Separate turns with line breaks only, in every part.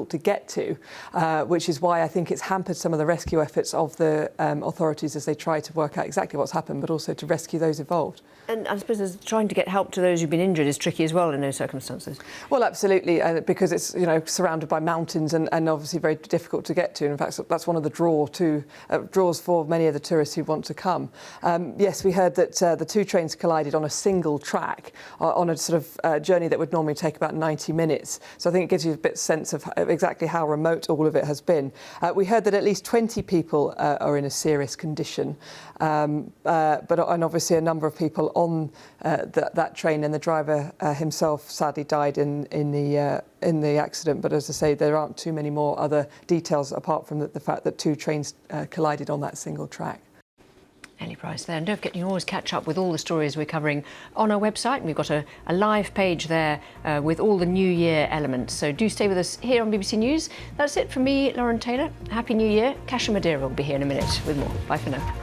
to get to, which is why I think it's hampered some of the rescue efforts of the authorities as they try to work out exactly what's happened, but also to rescue those involved.
And I suppose trying to get help to those who've been injured is tricky as well in those circumstances.
Well, absolutely, because it's surrounded by mountains and obviously very difficult to get to. And in fact, that's one of the draws for many of the tourists who want to come. Yes, we heard that the two trains collided on a single track on a sort of journey that would normally take about 90 minutes. So I think it gives you a bit sense of exactly how remote all of it has been. We heard that at least 20 people are in a serious condition, and obviously a number of people on that train, and the driver himself sadly died in the accident. But as I say, there aren't too many more other details apart from the fact that two trains collided on that single track.
Ellie Price there. And don't forget, you can always catch up with all the stories we're covering on our website. We've got a live page there with all the New Year elements. So do stay with us here on BBC News. That's it from me, Lauren Taylor. Happy New Year. Kasia Madeira will be here in a minute with more. Bye for now.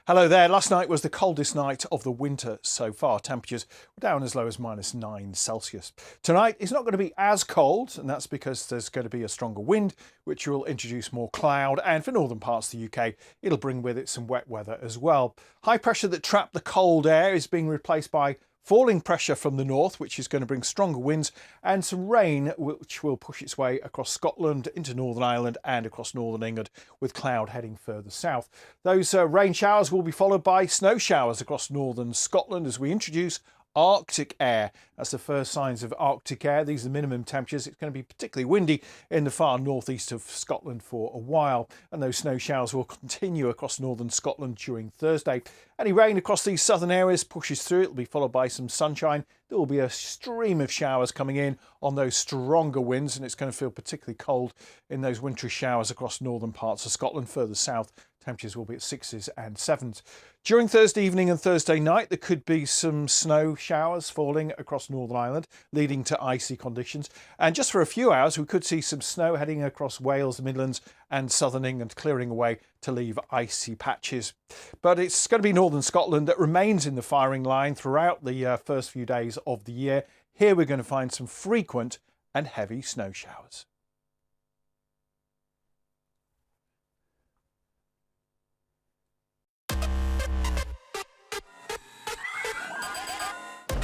Hello there. Last night was the coldest night of the winter so far. Temperatures were down as low as -9°C. Tonight is not going to be as cold, and that's because there's going to be a stronger wind, which will introduce more cloud. And for northern parts of the UK, it'll bring with it some wet weather as well. High pressure that trapped the cold air is being replaced by falling pressure from the north, which is going to bring stronger winds and some rain, which will push its way across Scotland into Northern Ireland and across Northern England, with cloud heading further south. Those rain showers will be followed by snow showers across northern Scotland as we introduce Arctic air. That's the first signs of Arctic air. These are the minimum temperatures. It's going to be particularly windy in the far northeast of Scotland for a while, and those snow showers will continue across northern Scotland during Thursday. Any rain across these southern areas pushes through. It'll be followed by some sunshine. There will be a stream of showers coming in on those stronger winds, and it's going to feel particularly cold in those wintry showers across northern parts of Scotland. Further south, temperatures will be at 6s and 7s. During Thursday evening and Thursday night, there could be some snow showers falling across Northern Ireland, leading to icy conditions. And just for a few hours, we could see some snow heading across Wales, the Midlands and southern England, clearing away to leave icy patches. But it's going to be northern Scotland that remains in the firing line throughout the first few days of the year. Here we're going to find some frequent and heavy snow showers.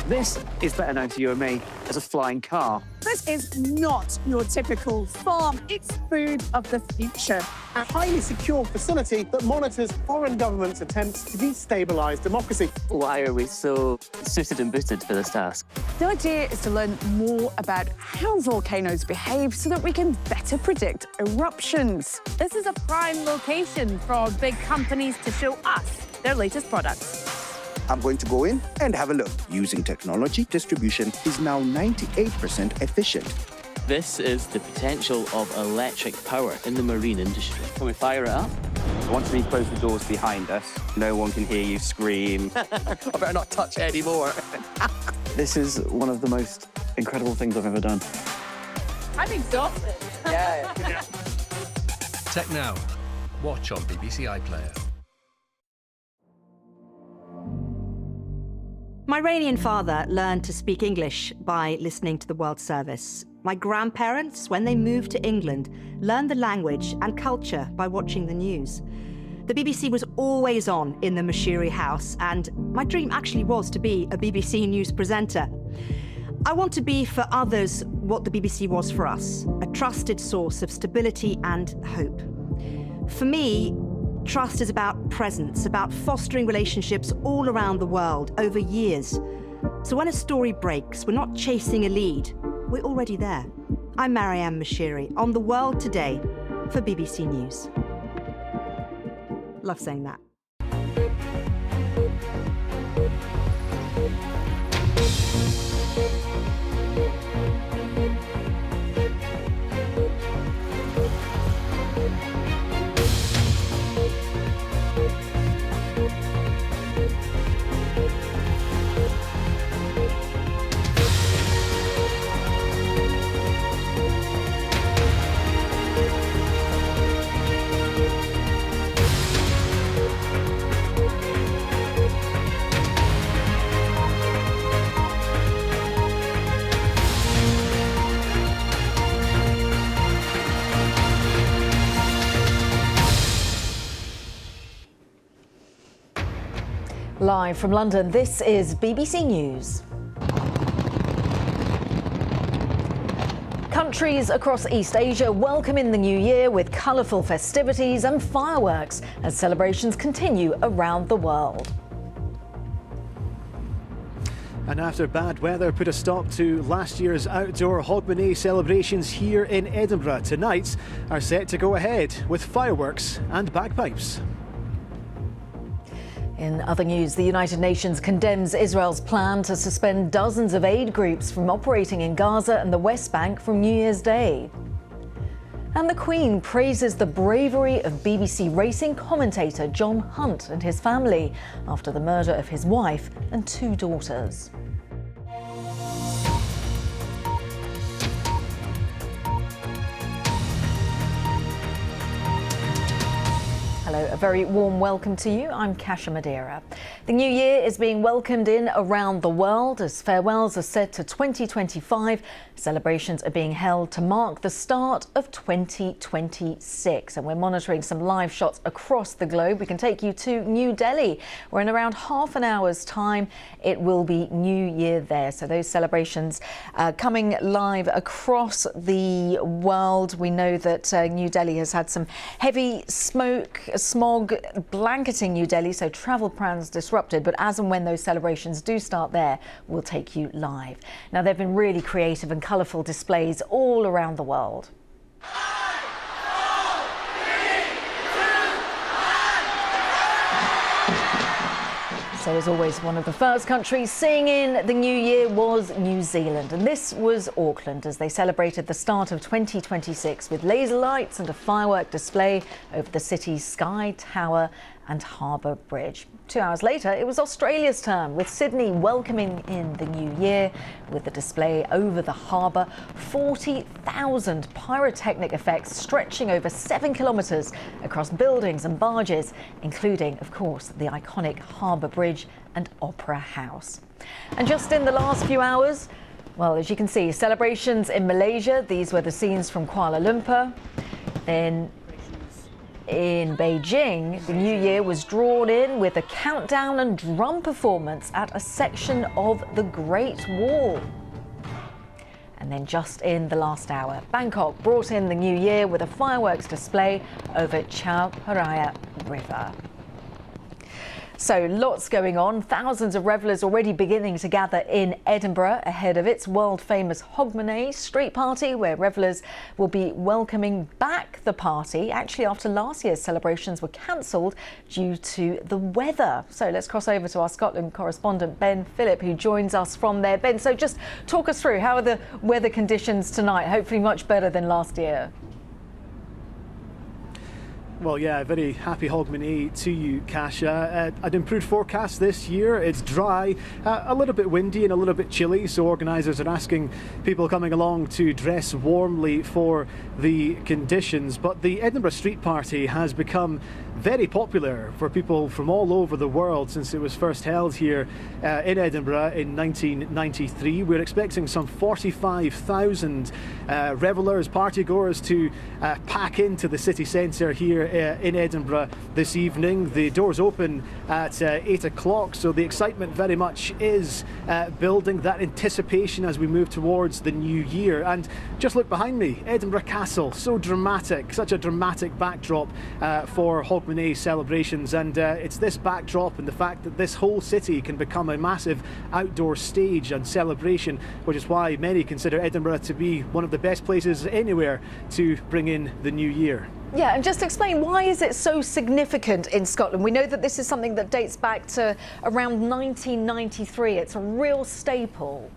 This is better known to you and me as a flying car.
This is not your typical farm. It's food of the future.
A highly secure facility that monitors foreign governments' attempts to destabilise democracy.
Why are we so suited and booted for this task?
The idea is to learn more about how volcanoes behave so that we can better predict eruptions. This is a prime location for big companies to show us their latest products.
I'm going to go in and have a look. Using technology, distribution is now 98% efficient.
This is the potential of electric power in the marine industry.
Can we fire it up?
Once we close the doors behind us, no one can hear you scream.
I better not touch it anymore. This is one of the most incredible things I've ever done.
I'm exhausted.
Yeah.
Tech Now. Watch on BBC iPlayer.
My Iranian father learned to speak English by listening to the World Service. My grandparents, when they moved to England, learned the language and culture by watching the news. The BBC was always on in the Mashiri house, and my dream actually was to be a BBC News presenter. I want to be for others what the BBC was for us, a trusted source of stability and hope. For me, trust is about presence, about fostering relationships all around the world over years. So when a story breaks, we're not chasing a lead, we're already there. I'm Marianne Mashiri on The World Today for BBC News. Love saying that.
Live from London, this is BBC News. Countries across East Asia welcome in the new year with colourful festivities and fireworks as celebrations continue around the world.
And after bad weather put a stop to last year's outdoor Hogmanay celebrations here in Edinburgh, tonight are set to go ahead with fireworks and bagpipes.
In other news, the United Nations condemns Israel's plan to suspend dozens of aid groups from operating in Gaza and the West Bank from New Year's Day. And the Queen praises the bravery of BBC racing commentator John Hunt and his family after the murder of his wife and 2 daughters. Hello, a very warm welcome to you. I'm Kasia Madeira. The new year is being welcomed in around the world as farewells are said to 2025. Celebrations are being held to mark the start of 2026. And we're monitoring some live shots across the globe. We can take you to New Delhi, where in around half an hour's time, it will be New Year there. So those celebrations coming live across the world. We know that New Delhi has had some heavy smog blanketing New Delhi, so travel plans disrupted. But as and when those celebrations do start there, we'll take you live. Now, there have been really creative and colourful displays all around the world. So as always, one of the first countries seeing in the new year was New Zealand. And this was Auckland as they celebrated the start of 2026 with laser lights and a firework display over the city's Sky Tower and Harbour Bridge. 2 hours later, it was Australia's turn, with Sydney welcoming in the new year with the display over the harbour. 40,000 pyrotechnic effects stretching over 7 kilometres across buildings and barges, including, of course, the iconic Harbour Bridge and Opera House. And just in the last few hours, well, as you can see, celebrations in Malaysia. These were the scenes from Kuala Lumpur. Then in Beijing, the new year was drawn in with a countdown and drum performance at a section of the Great Wall. And then just in the last hour, Bangkok brought in the new year with a fireworks display over Chao Phraya River. So lots going on. Thousands of revellers already beginning to gather in Edinburgh ahead of its world-famous Hogmanay street party, where revellers will be welcoming back the party, actually after last year's celebrations were cancelled due to the weather. So let's cross over to our Scotland correspondent, Ben Phillip, who joins us from there. Ben, so just talk us through, how are the weather conditions tonight? Hopefully much better than last year.
Well, yeah, very happy Hogmanay to you, Kasia. An improved forecast this year. It's dry, a little bit windy and a little bit chilly, so organisers are asking people coming along to dress warmly for the conditions. But the Edinburgh Street Party has become very popular for people from all over the world since it was first held here in Edinburgh in 1993. We're expecting some 45,000 revellers, partygoers to pack into the city centre here in Edinburgh this evening. The doors open at 8 o'clock, so the excitement very much is building, that anticipation as we move towards the new year. And just look behind me, Edinburgh Castle, so dramatic, such a dramatic backdrop for Hogmanay celebrations. And it's this backdrop and the fact that this whole city can become a massive outdoor stage and celebration, which is why many consider Edinburgh to be one of the best places anywhere to bring in the new year.
Yeah, and just explain, why is it so significant in Scotland? We know that this is something that dates back to around 1993. It's a real staple.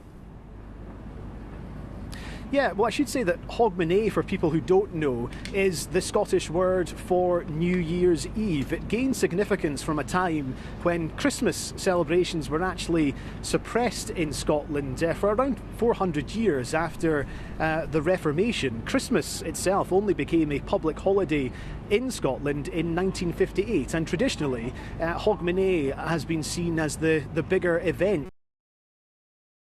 Yeah, well, I should say that Hogmanay, for people who don't know, is the Scottish word for New Year's Eve. It gained significance from a time when Christmas celebrations were actually suppressed in Scotland for around 400 years after the Reformation. Christmas itself only became a public holiday in Scotland in 1958, and traditionally Hogmanay has been seen as the bigger event